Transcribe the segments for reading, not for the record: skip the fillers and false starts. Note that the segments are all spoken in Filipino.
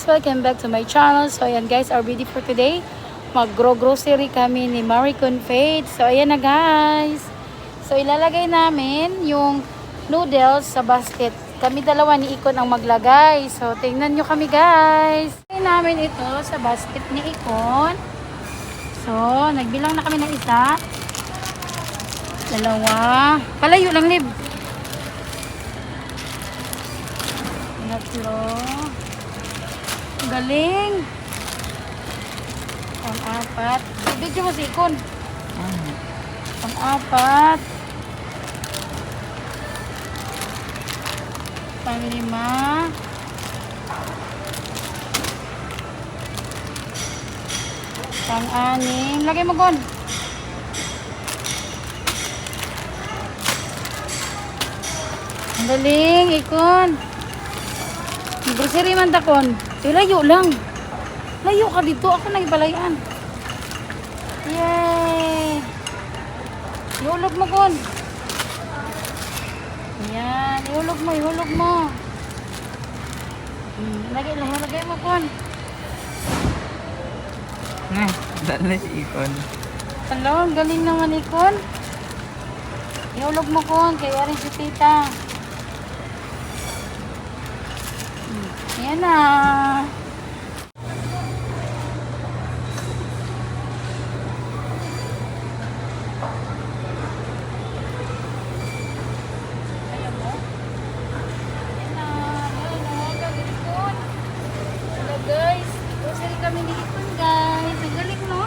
guys! Welcome back to my channel. So ayan guys, our video for today, mag-grocery kami ni Marie Confate. So ayan na guys. So ilalagay namin yung noodles sa basket. Kami dalawa ni Ikon ang maglagay. So tingnan nyo kami guys. Ilagay namin ito sa basket ni Ikon. So nagbilang na kami ng isa. Dalawa. Palayo lang, Lib. Tatlo. Galing. Pang-apat. Video mo si Ikon. Pang-apat. Pang-lima. Pang-anim. Lagay mo, Gon. Ang galing, Ikon. Grocery man takon. Layo lang. Layo ka dito. Ako nagipalayan. Yay! Ihulog mo, Kon. Ayan. Ihulog mo, ihulog mo. Lagay mo, Kon. Dali si Ikon. Hello, ang galing naman, Ikon. Ihulog mo, Kon. Kaya rin si tita. Ayan na. Guys, grocery kami ni Ikon guys. Ang galing, no?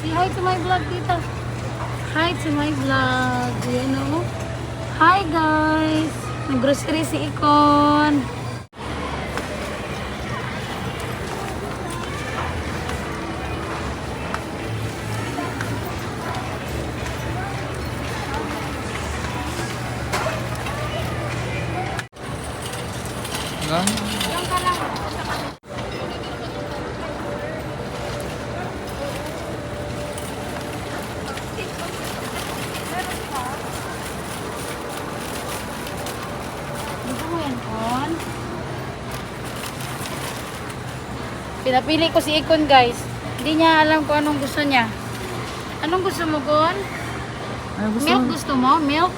Say hi to my vlog, tita. Hi to my vlog. You know? Hi guys. Nag-grocery si Ikon. Lang ka lang. Pinapili ko si Ikon guys. Hindi niya alam kung anong gusto niya. Anong gusto mo, Gon? Milk gusto mo? Milk?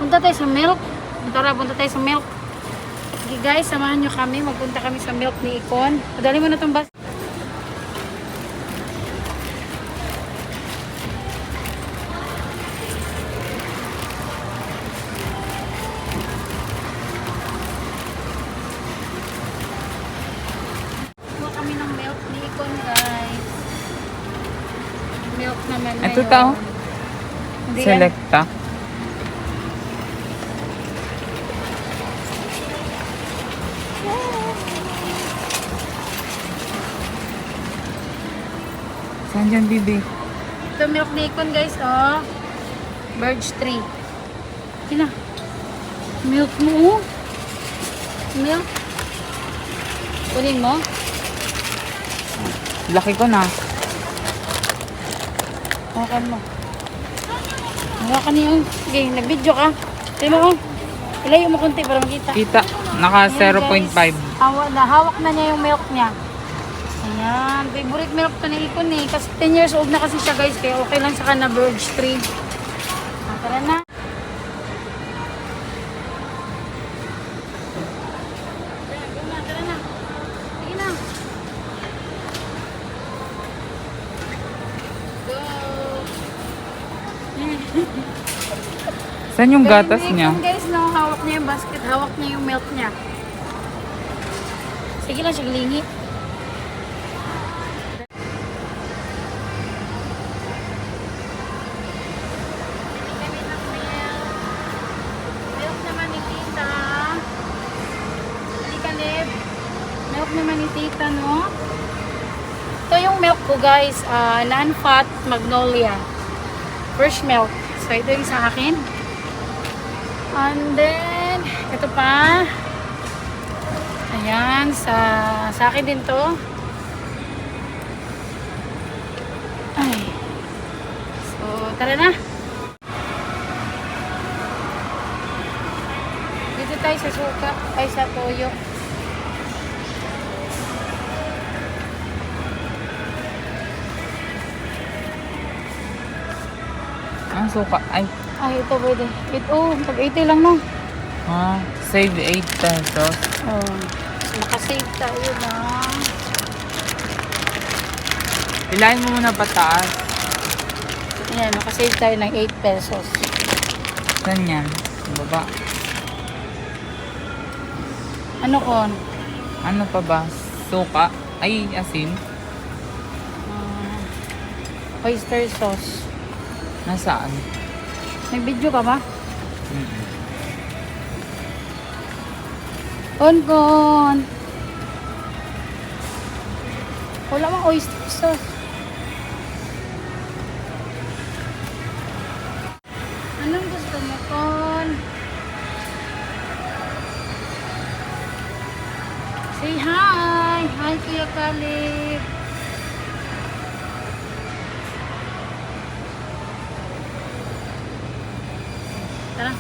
Punta tayo sa milk. Tara, punta tayo sa milk. Okay guys, samahan nyo kami. Magpunta kami sa milk ni Ikon. Padali mo na itong bus. Kuha kami ng milk ni Ikon guys. Milk naman na Ito tao? Hindi Selecta. Saan dyan, bibi? Ito milk ni Ikon guys, oh. Birch tree. Sina? Milk mo, oh. Milk. Kunin mo. Laki ko na. Hawakan mo. Hawakan niyo. Sige, nag-video ka. Sige mo, oh. Ilayo mo konti para makita. Kita. Naka Ayan, 0.5. guys. Hawak na niya yung milk niya. Ayan. Favorite milk to ni Ikon eh. Kasi 10 years old na kasi siya guys. Kaya okay lang sa na birch tree. Tara na. Tara na. Sige na. Go. Saan yung gatas niya? Guys, no, hawak niya yung basket. Hawak niya yung milk niya. Sige lang siya galingi. Milk naman ni tita, no? Ito yung milk ko, guys. Non-fat magnolia. Fresh milk. So, ito yung sa akin. And then, ito pa. Ayan, sa akin din to. Ay. So, tara na. Dito tayo sa suka, ay sa toyo. Ang suka. Ay, Ay, ito pwede. Ito, pag 80 lang no. ha? Save 8 pesos. Oh. Nakasave tayo na. Pilahin mo muna pataas. Ayan, nakasave tayo ng 8 pesos. Saan yan? Sa baba. Ano kon? Ano pa ba? Suka? Ay, asin. Oyster sauce. Nasaan? May video ka ba? Mm-mm. Kon. Wala mang oyster sauce. Anong gusto mo, Kon? Say hi! Hi, Kuya Kalib! Tara.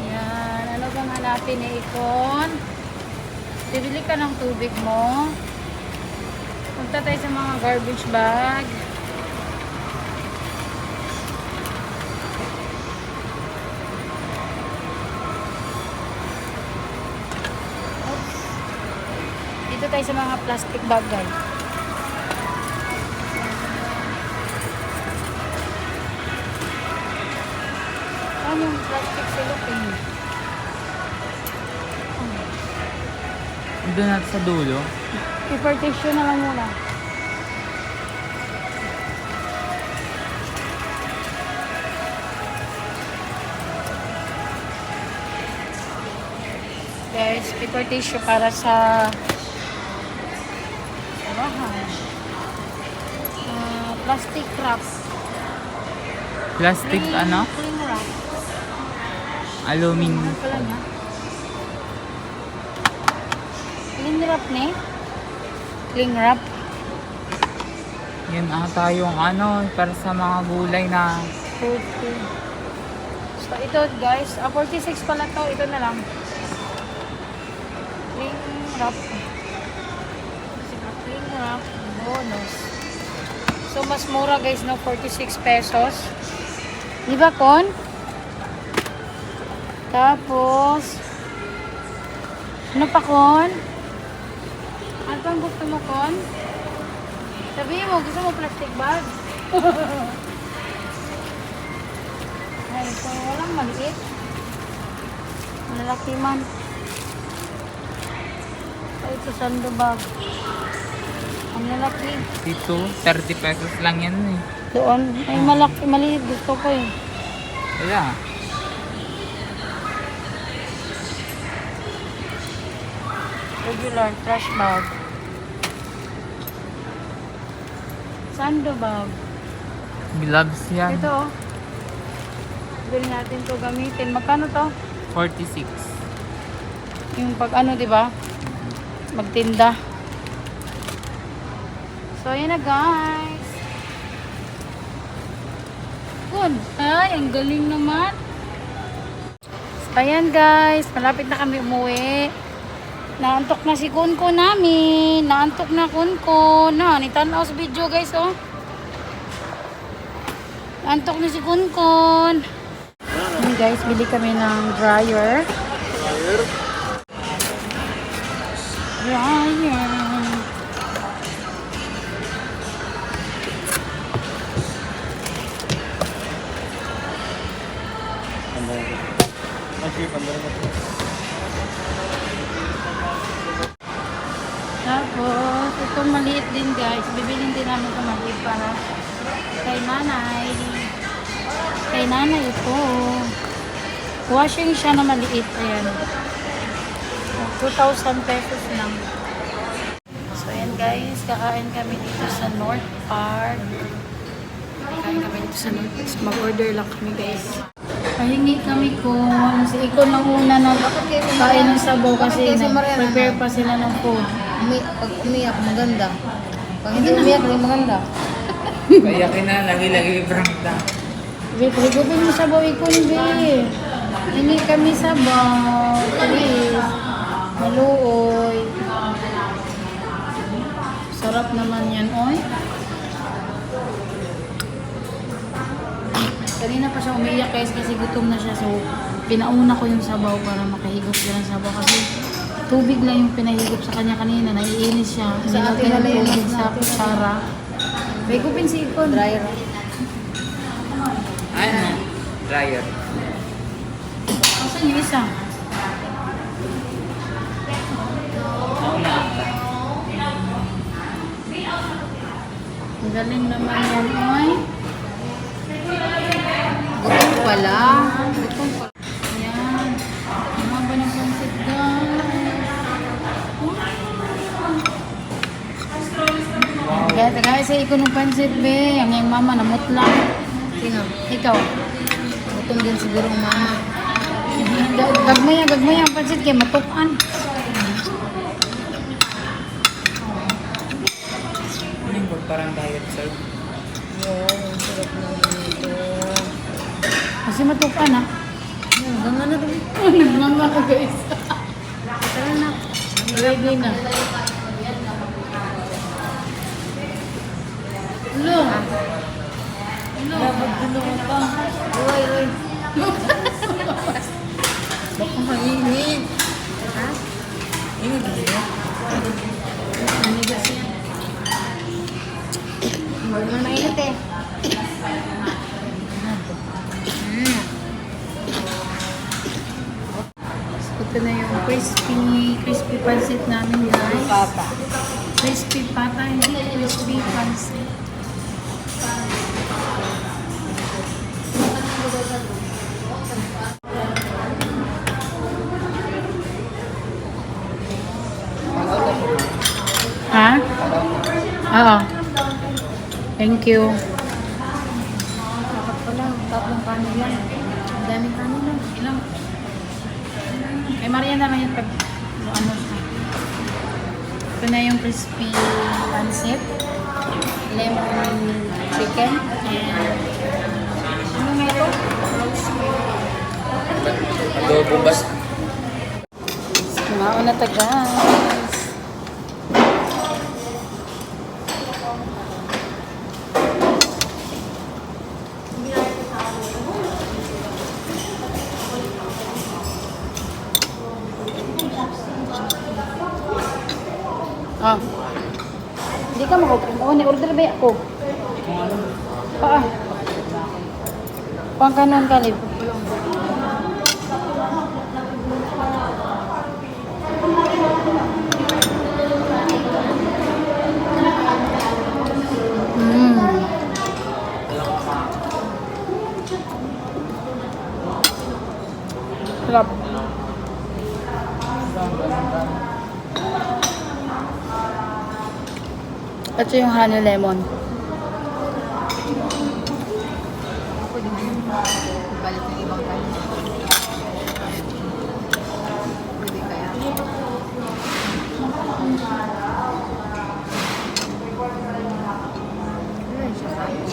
Yan. Ano bang hanapin ni Ikon? Bibili ka ng tubig mo. Punta tayo sa mga garbage bag. Oops. Dito tayo sa mga plastic bag, guys. Ano yung plastic cellophane? Doon natin sa dulo. Paper tissue na lang muna. Guys, paper tissue para sa bahay. Plastic wrap. Plastic ano? Cling wrap. Aluminum. Ano pala niya? Cling wrap ni? Cling wrap. Yan ata yung ano, para sa mga gulay na 40. So, ito guys, 46 pala to. Ito na lang. Cling wrap. Cling wrap. Bonus. So, mas mura guys, no? 46 pesos. Di ba, Kon? Tapos, ano pa, Kon? Ano pang gusto mo, Kon? Sabihin mo, gusto mo plastic bag? Ay, so walang maliit. Malalaki man. Ay, ito sando bag. Ang lalaki. dito, 30 pesos lang yan eh. Doon. Ay, malaki, maliit. Gusto ko eh. Kaya, Regular trash bag. Sando bag. gloves yan. Ito oh. Bili natin to gamitin. Magkano to? 46. Yung pag ano, di ba? Magtinda. So, ayan na guys. Good. Ay, ang galing naman. So, ayan guys. Malapit na kami umuwi. Naantok na si Kunko namin. Naantok na Kunko. Nitanaw sa video guys oh. Naantok na si Kunkon. Ayan guys, bili kami ng dryer. Dryer. Tapos, ito maliit din guys. Bibilin din namin ito maliit para kay nanay. Kay nanay ito. Washing siya na maliit. Ayan. 2,000 pesos lang. So, ayan guys. Kakain kami dito sa North Park. Kakain kami dito sa North Park. So, mag-order lang kami guys. Pahingi kami ko. Si Iko nang una na kain ng sabaw kasi nag-prepare pa sila ng food. Pag umiyak, maganda. Pag hindi umiyak, hindi maganda. Kaya kinalagi-lagi brangda. Prigupin mo sabaw, Iko hindi. Hingi kami sabaw. Please. Maluoy. Sarap naman yan, oy. Kanina pa siya umiiyak guys kasi gutom na siya. So, pinauna ko yung sabaw para makahigop siya ng sabaw. Kasi tubig lang yung pinahigop sa kanya kanina. Naiinis siya. Sa atin Nilagyan na ng lang yung tubig mas sa natin. kutsara. May kupin si Ikon. Dryer. Ano? Dryer. Asan yung isa? Nauna ata. Ang galing naman yan, oy. Gutom pala. Gutom pala. Ayan. Ang haba ng pansit, guys. Kaya tagay sa Ikon ng pansit, be. Ang iyong mama namutlang. Sino? Ikaw. Gutom din siguro ang mama. Gagmaya ang pansit kaya matukan. Ano yung parang diet, sir? Oo, ang sarap na nito. Kasi matukan, ha? Hanggang ano rin. Nagmanga ko, guys. Tara na. Ready na. Hello. Dapat dito pa. Uy, uy. Baka mainit. Ha? Ingat din. Ano kasi? Huwag na mainit eh. Ito na yung crispy pancit namin, guys. Papa. Crispy pata, hindi crispy pancit. Ha? Oo. Thank you. Dapat pala. Tatlong kanin lang. Ang daming kanin lang. Ilang? Kay Maria naman yung pag ano siya. Ito na yung crispy pancit, lemon chicken, and ano nga ito? Adobo bas. Kumaon na ta, guys. Ah. Hindi ka mag-open. Oo, ni-order ba ako? Kung ano? Pang kanon kalib. Sarap. At yung honey lemon. Ako din mo. Balik ng ibang kanin. Pwede kaya. Ay, siya kaya.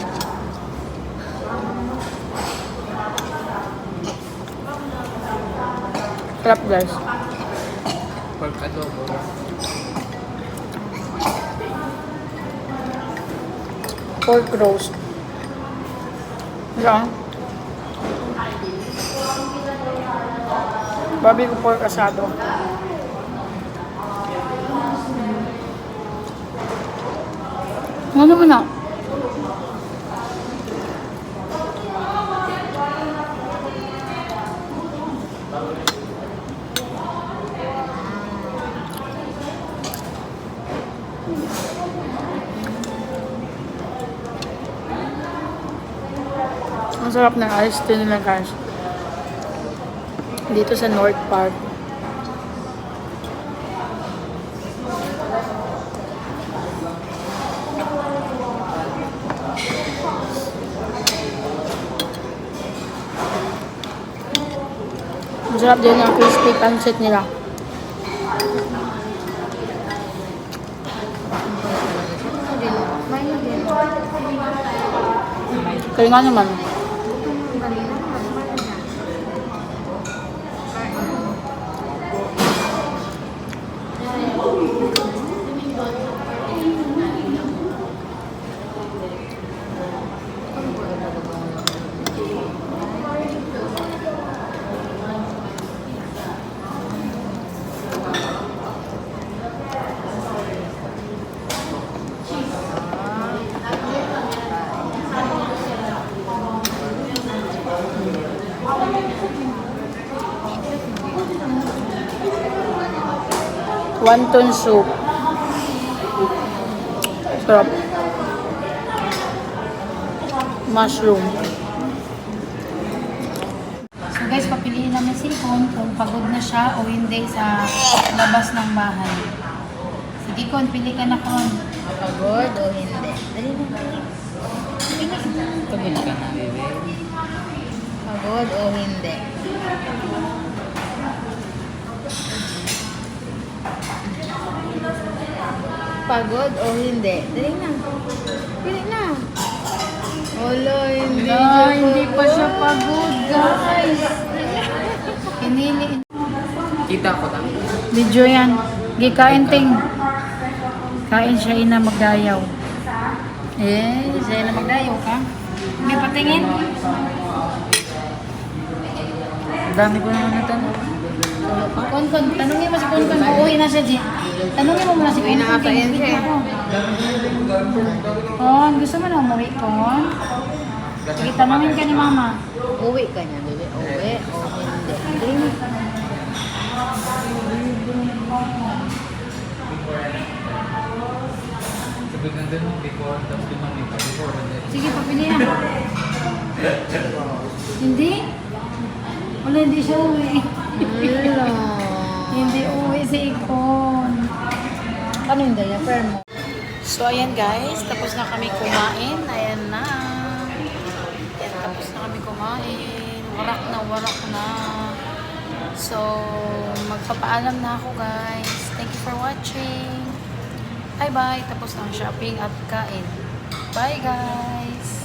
Sarap, guys. Pork adobo. Pork roast. Yan. Babi ko pork asado. Ano naman na? Ang sarap ng iced tea nila, guys. Dito sa North Park. Ang sarap din ang crispy pancit nila. May din. Kaya nga naman. Kanina, wonton soup. Sarap. Mushroom. So guys, papiliin namin si Kon kung pagod na siya o hindi sa labas ng bahay. Sige Kon, pili ka na Kon. Pagod o hindi? Dali na. Pagod ka na, bebe. Pagod o hindi? Pagod o hindi? Dali na. Pili na. Wala, hindi. Hindi pa siya pagod, guys. Pinili. Kita ko lang. Video yan. Gikain ting. Kain siya ina magdayaw. Siya ina magdayaw ka. May patingin. Ang dami ko naman natanong. Kon, tanungin mo si Kon, uuwi na siya, G. Tanungin mo muna si Kon. Uwi na ata yan siya. Kon, gusto mo na umuwi, Kon? Sige, tanungin ka ni Mama. Uwi ka niya, bebe. Uwi o hindi? Dali na. Sabi nga din mo, before, tapos dumami pa, before, Sige, papili na. Hindi? Wala, hindi siya uwi. Hello. Hindi uwi si Kon. Ano yung dali? Firm mo. So, ayan guys, tapos na kami kumain. Ayan na. Ayan, tapos na kami kumain. Warak na. So, magpapaalam na ako guys. Thank you for watching. Bye-bye. Tapos na ang shopping at kain. Bye guys.